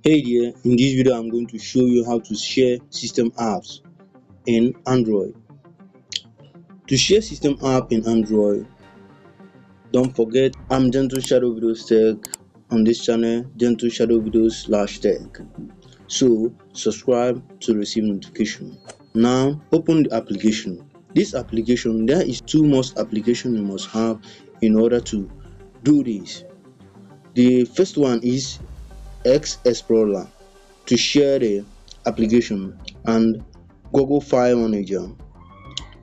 Hey there, in this video I'm going to show you how to share system apps in Android. To share system app in Android, don't forget I'm Gentle Shadow Videos Tech on this channel, Gentle Shadow Videos/tech. So subscribe to receive notification. Now open the application. This application, there is two must application you must have in order to do this. The first one is X Explorer to share the application, and Google File Manager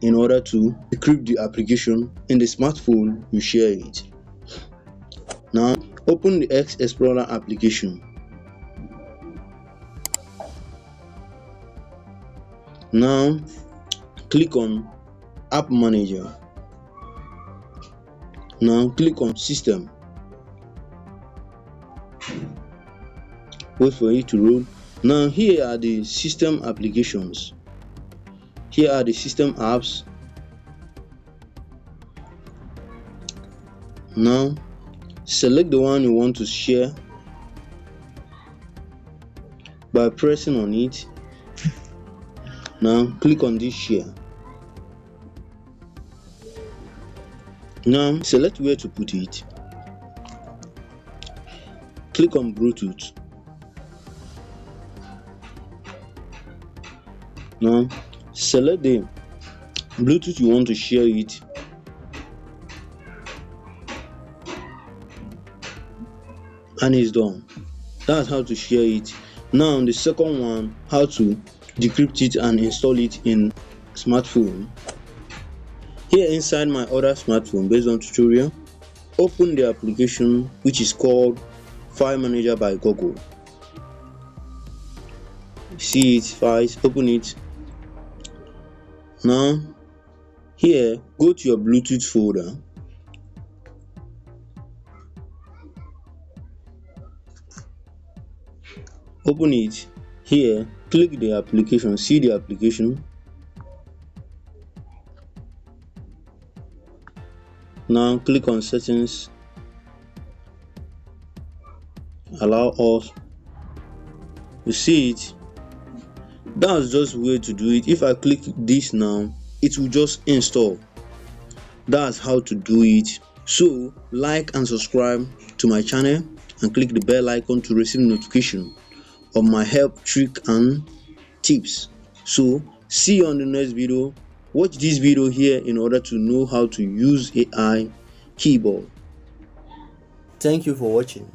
in order to decrypt the application in the smartphone you share it. Now open the X Explorer application. Now click on App Manager. Now click on System. Wait for it to roll. Now here are the system applications. Here are the system apps. Now select the one you want to share by pressing on it. Now click on this share. Now select where to put it. Click on Bluetooth. Now select the Bluetooth you want to share it, and it's done. That's how to share it. Now the second one, how to decrypt it and install it in smartphone. Here inside my other smartphone, based on tutorial, open the application which is called File Manager by Google. See it, files, open it. Now here, go to your Bluetooth folder. Open it. Here, click the application. See the application. Now click on Settings. Allow us. You see it. That's just way to do it. If I click this now, it will just install. That's how to do it. So like and subscribe to my channel and click the bell icon to receive notification of my help, trick and tips. So see you on the next video. Watch this video here in order to know how to use AI keyboard. Thank you for watching.